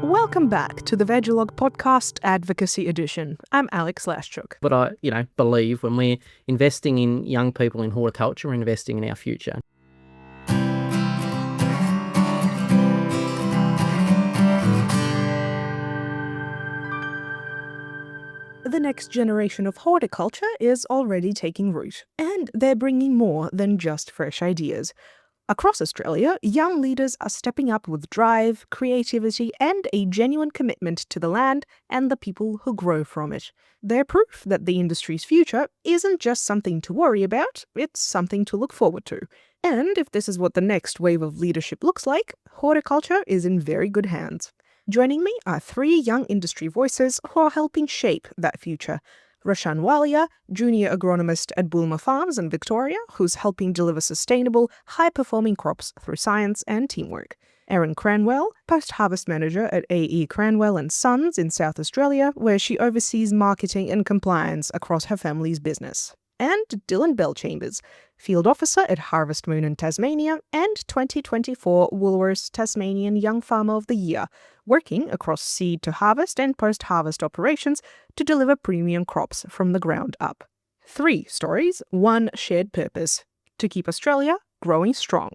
Welcome back to the Vegalogue podcast Advocacy edition. I'm Alex Lashchuk. But I believe when we're investing in young people in horticulture, we're investing in our future. The next generation of horticulture is already taking root, and they're bringing more than just fresh ideas. Across Australia, young leaders are stepping up with drive, creativity, and a genuine commitment to the land and the people who grow from it. They're proof that the industry's future isn't just something to worry about, it's something to look forward to. And if this is what the next wave of leadership looks like, horticulture is in very good hands. Joining me are three young industry voices who are helping shape that future. Rashan Walia, junior agronomist at Bulma Farms in Victoria, who's helping deliver sustainable, high-performing crops through science and teamwork. Erin Cranwell, post-harvest manager at A.E. Cranwell and Sons in South Australia, where she oversees marketing and compliance across her family's business. And Dylan Bellchambers, field officer at Harvest Moon in Tasmania and 2024 Woolworths Tasmanian Young Farmer of the Year, working across seed to harvest and post-harvest operations to deliver premium crops from the ground up. 3 stories, 1 shared purpose: to keep Australia growing strong.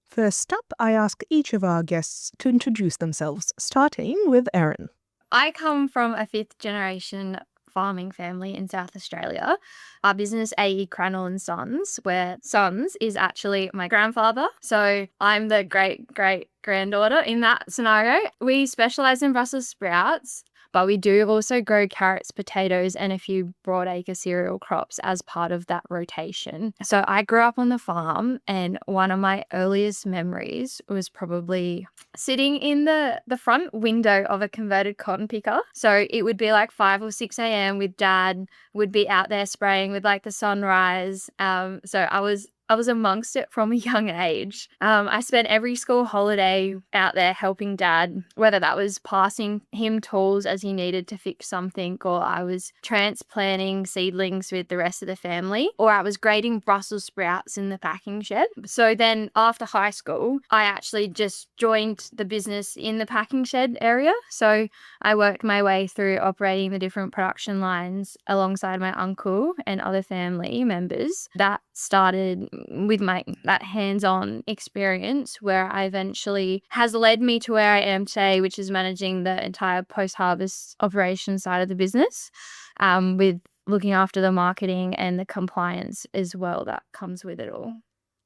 First up, I ask each of our guests to introduce themselves, starting with Erin. I come from a 5th generation farming family in South Australia. Our business, A.E. Cranwell and Sons, where Sons is actually my grandfather. So I'm the great-great-granddaughter in that scenario. We specialise in Brussels sprouts, but we do also grow carrots, potatoes, and a few broadacre cereal crops as part of that rotation. So I grew up on the farm, and one of my earliest memories was probably sitting in the front window of a converted cotton picker. So it would be like 5 or 6 a.m. with Dad, would be out there spraying with like the sunrise. So I was amongst it from a young age. I spent every school holiday out there helping Dad, whether that was passing him tools as he needed to fix something, or I was transplanting seedlings with the rest of the family, or I was grading Brussels sprouts in the packing shed. So then after high school, I actually just joined the business in the packing shed area. So I worked my way through operating the different production lines alongside my uncle and other family members. That started with that hands-on experience where I eventually has led me to where I am today, which is managing the entire post-harvest operations side of the business, with looking after the marketing and the compliance as well that comes with it all.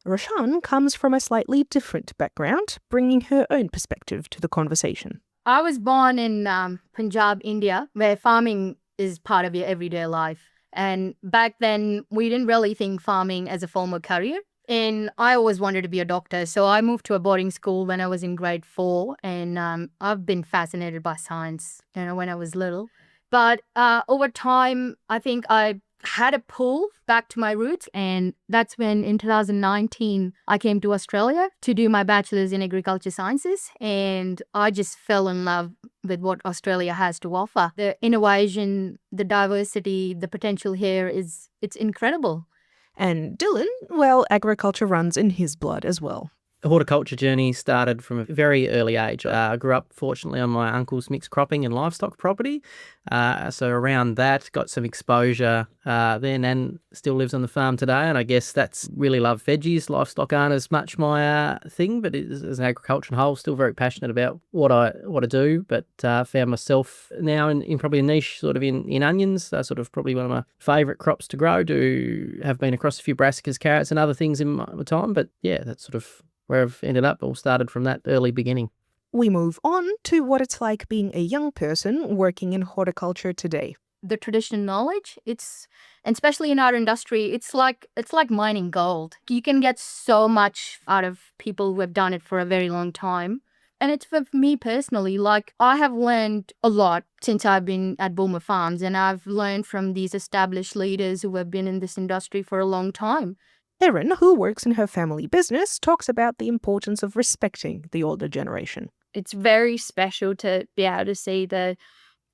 Rashan comes from a slightly different background, bringing her own perspective to the conversation. I was born in Punjab, India, where farming is part of your everyday life. And back then, we didn't really think farming as a form of career. And I always wanted to be a doctor. So I moved to a boarding school when I was in grade 4. And I've been fascinated by science, when I was little. But over time, I think I had a pull back to my roots. And that's when in 2019, I came to Australia to do my bachelor's in agriculture sciences. And I just fell in love with what Australia has to offer. The innovation, the diversity, the potential here it's incredible. And Dylan, well, agriculture runs in his blood as well. The horticulture journey started from a very early age. I grew up, fortunately, on my uncle's mixed cropping and livestock property. So around that, got some exposure then, and still lives on the farm today. And I guess that's really love veggies. Livestock aren't as much my thing, but as an agriculture whole, still very passionate about what I do. But found myself now in probably a niche sort of in onions. Sort of probably one of my favourite crops to grow. Have been across a few brassicas, carrots and other things in my time. But yeah, that's sort of where I've ended up, all started from that early beginning. We move on to what it's like being a young person working in horticulture today. The traditional knowledge, and especially in our industry, it's like mining gold. You can get so much out of people who have done it for a very long time. And it's for me personally, like I have learned a lot since I've been at Bulma Farms, and I've learned from these established leaders who have been in this industry for a long time. Erin, who works in her family business, talks about the importance of respecting the older generation. It's very special to be able to see the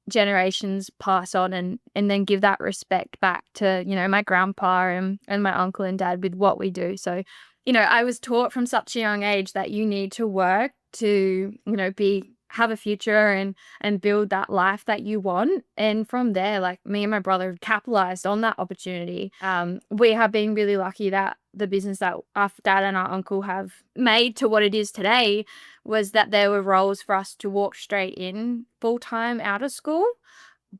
generations pass on and then give that respect back to, my grandpa and my uncle and dad with what we do. So, I was taught from such a young age that you need to work to, be have a future and build that life that you want. And from there, like me and my brother capitalized on that opportunity. We have been really lucky that the business that our dad and our uncle have made to what it is today was that there were roles for us to walk straight in full-time out of school.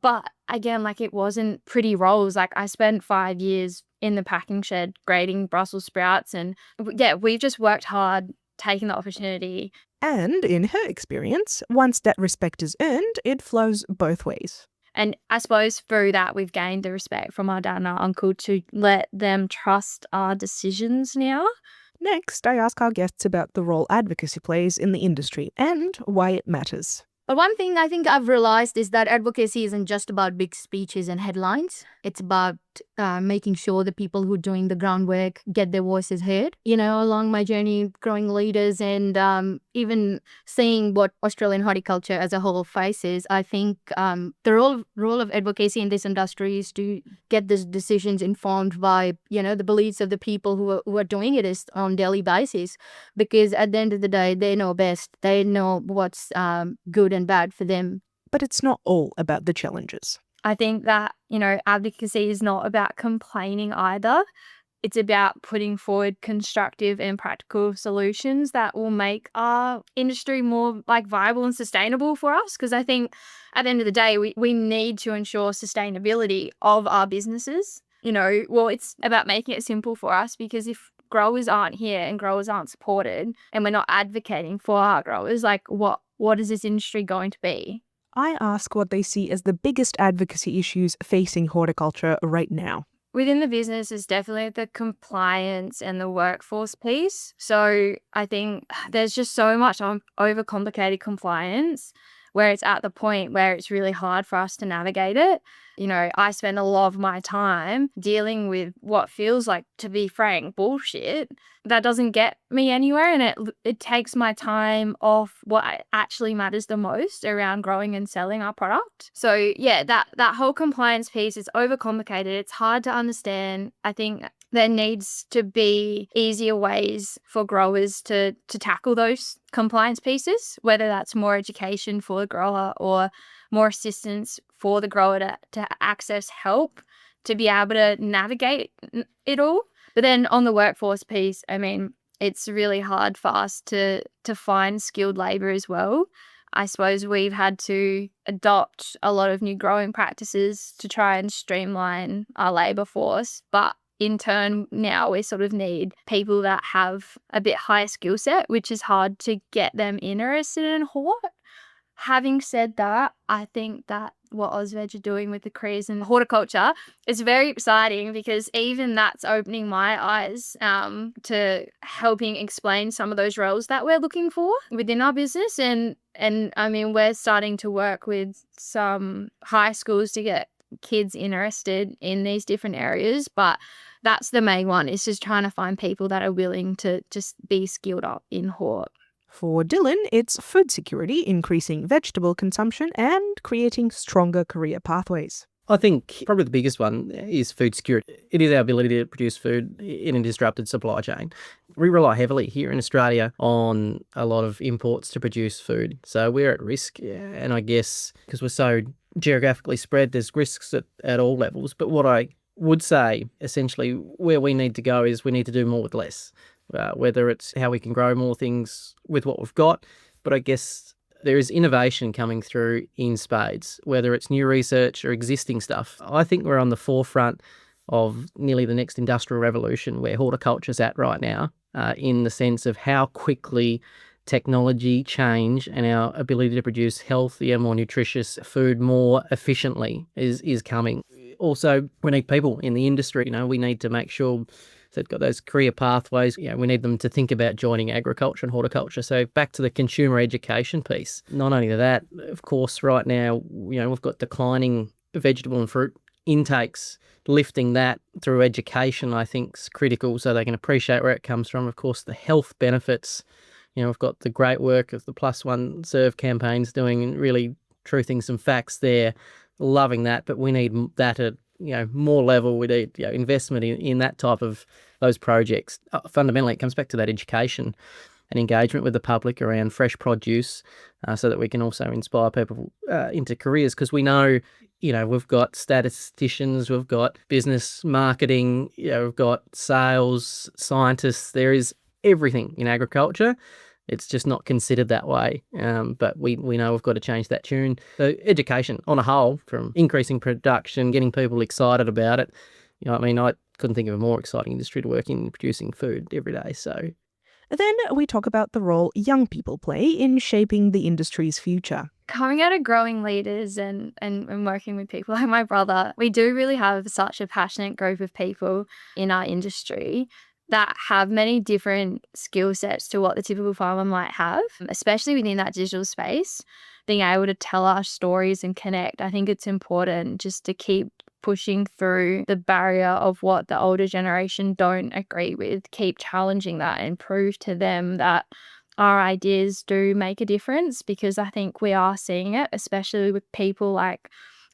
But again, like it wasn't pretty roles. Like I spent 5 years in the packing shed grading Brussels sprouts, and yeah, we've just worked hard taking the opportunity. And in her experience, once that respect is earned, it flows both ways. And I suppose through that, we've gained the respect from our dad and our uncle to let them trust our decisions now. Next, I ask our guests about the role advocacy plays in the industry and why it matters. But one thing I think I've realized is that advocacy isn't just about big speeches and headlines. It's about making sure the people who are doing the groundwork get their voices heard. You know, along my journey, growing leaders and even seeing what Australian horticulture as a whole faces, I think the role of advocacy in this industry is to get these decisions informed by, you know, the beliefs of the people who are doing it on daily basis. Because at the end of the day, they know best. They know what's good and bad for them. But it's not all about the challenges. I think that, you know, advocacy is not about complaining either. It's about putting forward constructive and practical solutions that will make our industry more like viable and sustainable for us. Because I think at the end of the day, we need to ensure sustainability of our businesses. You know, well, it's about making it simple for us, because if growers aren't here and growers aren't supported and we're not advocating for our growers, like what is this industry going to be? I ask what they see as the biggest advocacy issues facing horticulture right now. Within the business is definitely the compliance and the workforce piece. So I think there's just so much overcomplicated compliance where it's at the point where it's really hard for us to navigate it. You know, I spend a lot of my time dealing with what feels like, to be frank, bullshit that doesn't get me anywhere, and it takes my time off what actually matters the most around growing and selling our product. So yeah, that whole compliance piece is overcomplicated. It's hard to understand. I think there needs to be easier ways for growers to tackle those compliance pieces, whether that's more education for the grower or more assistance for the grower to access help to be able to navigate it all. But then on the workforce piece, I mean, it's really hard for us to find skilled labour as well. I suppose we've had to adopt a lot of new growing practices to try and streamline our labour force. But in turn, now we sort of need people that have a bit higher skill set, which is hard to get them interested in hort. Having said that, I think that what AUSVEG are doing with the careers in horticulture is very exciting, because even that's opening my eyes to helping explain some of those roles that we're looking for within our business. And I mean, we're starting to work with some high schools to get kids interested in these different areas, but that's the main one, is just trying to find people that are willing to just be skilled up in hort. For Dylan, it's food security, increasing vegetable consumption, and creating stronger career pathways. I think probably the biggest one is food security. It is our ability to produce food in a disrupted supply chain. We rely heavily here in Australia on a lot of imports to produce food. So we're at risk, and I guess because we're so geographically spread, there's risks at all levels. But what I would say, essentially, where we need to go is we need to do more with less. Whether it's how we can grow more things with what we've got. But I guess there is innovation coming through in spades, whether it's new research or existing stuff. I think we're on the forefront of nearly the next industrial revolution where horticulture's at right now, in the sense of how quickly technology change and our ability to produce healthier, more nutritious food more efficiently is coming. Also, we need people in the industry. You know, we need to make sure they've got those career pathways. You know, we need them to think about joining agriculture and horticulture. So back to the consumer education piece. Not only that, of course, right now, you know, we've got declining vegetable and fruit intakes. Lifting that through education, I think, is critical so they can appreciate where it comes from. Of course, the health benefits. You know, we've got the great work of the Plus One Serve campaigns doing really truthing some facts there. Loving that, but we need that at more level. We need investment in that type of those projects. Fundamentally, it comes back to that education and engagement with the public around fresh produce, so that we can also inspire people into careers, because we know, we've got statisticians, we've got business marketing, we've got sales, scientists. There is everything in agriculture. It's just not considered that way. But we know we've got to change that tune. So education on a whole, from increasing production, getting people excited about it. I couldn't think of a more exciting industry to work in, producing food every day. So Then we talk about the role young people play in shaping the industry's future. Coming out of growing leaders and working with people like my brother, we do really have such a passionate group of people in our industry that have many different skill sets to what the typical farmer might have, especially within that digital space. Being able to tell our stories and connect, I think it's important just to keep pushing through the barrier of what the older generation don't agree with, keep challenging that and prove to them that our ideas do make a difference, because I think we are seeing it, especially with people like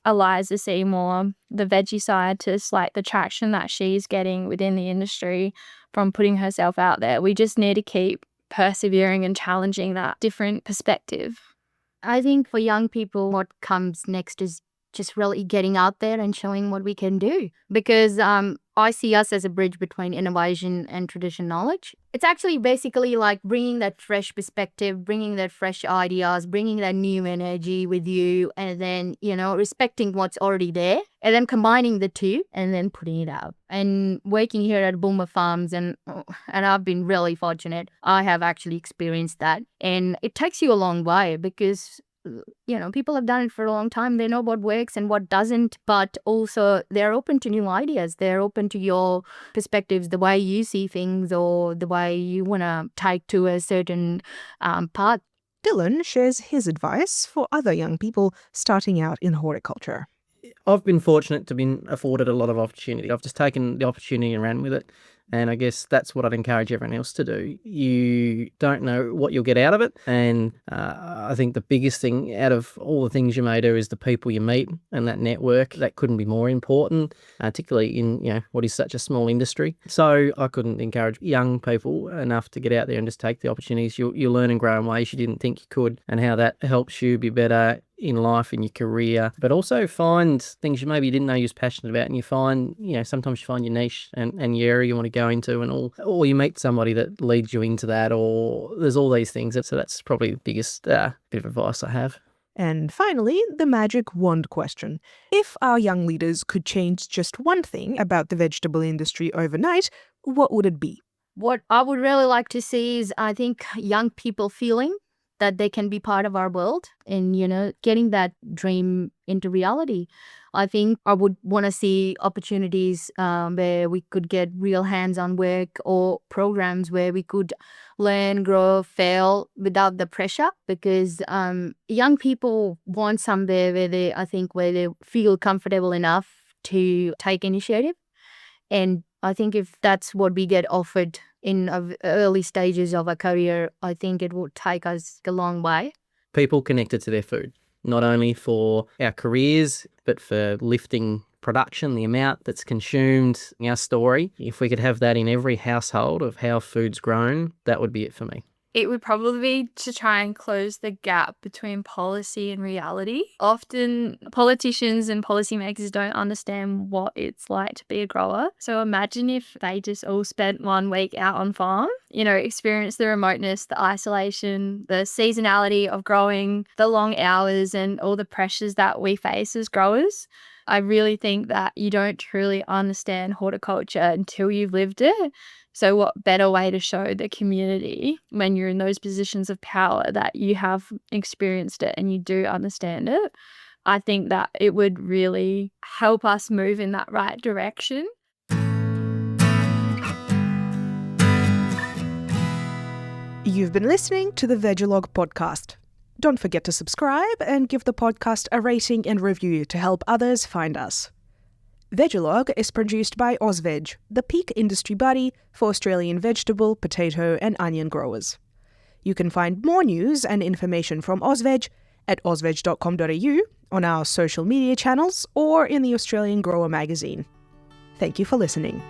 Eliza Seymour, the veggie scientist, like the traction that she's getting within the industry from putting herself out there. We just need to keep persevering and challenging that different perspective. I think for young people, what comes next is just really getting out there and showing what we can do, because I see us as a bridge between innovation and traditional knowledge. It's actually basically like bringing that fresh perspective, bringing that fresh ideas, bringing that new energy with you, and then, respecting what's already there, and then combining the two and then putting it out. And working here at Boomer Farms, and I've been really fortunate. I have actually experienced that, and it takes you a long way, because people have done it for a long time. They know what works and what doesn't, but also they're open to new ideas. They're open to your perspectives, the way you see things, or the way you want to take to a certain path. Dylan shares his advice for other young people starting out in horticulture. I've been fortunate to be afforded a lot of opportunity. I've just taken the opportunity and ran with it. And I guess that's what I'd encourage everyone else to do. You don't know what you'll get out of it. And I think the biggest thing out of all the things you may do is the people you meet and that network. That couldn't be more important, particularly in what is such a small industry. So I couldn't encourage young people enough to get out there and just take the opportunities. You'll learn and grow in ways you didn't think you could, and how that helps you be better in life, in your career, but also find things you maybe didn't know you was passionate about, and you find, sometimes you find your niche and your area you want to go into, and all, or you meet somebody that leads you into that, or there's all these things. So that's probably the biggest bit of advice I have. And finally, the magic wand question. If our young leaders could change just one thing about the vegetable industry overnight, what would it be? What I would really like to see is, I think, young people feeling that they can be part of our world, and, getting that dream into reality. I think I would want to see opportunities where we could get real hands-on work, or programs where we could learn, grow, fail without the pressure, because young people want somewhere where they feel comfortable enough to take initiative. And I think if that's what we get offered in early stages of a career, I think it would take us a long way. People connected to their food, not only for our careers, but for lifting production, the amount that's consumed, our story. If we could have that in every household of how food's grown, that would be it for me. It would probably be to try and close the gap between policy and reality. Often politicians and policymakers don't understand what it's like to be a grower. So imagine if they just all spent 1 week out on farm, experience the remoteness, the isolation, the seasonality of growing, the long hours, and all the pressures that we face as growers. I really think that you don't truly understand horticulture until you've lived it. So what better way to show the community when you're in those positions of power that you have experienced it and you do understand it? I think that it would really help us move in that right direction. You've been listening to the Vegalogue podcast. Don't forget to subscribe and give the podcast a rating and review to help others find us. Vegalogue is produced by AUSVEG, the peak industry body for Australian vegetable, potato and onion growers. You can find more news and information from AUSVEG at ausveg.com.au, on our social media channels, or in the Australian Grower magazine. Thank you for listening.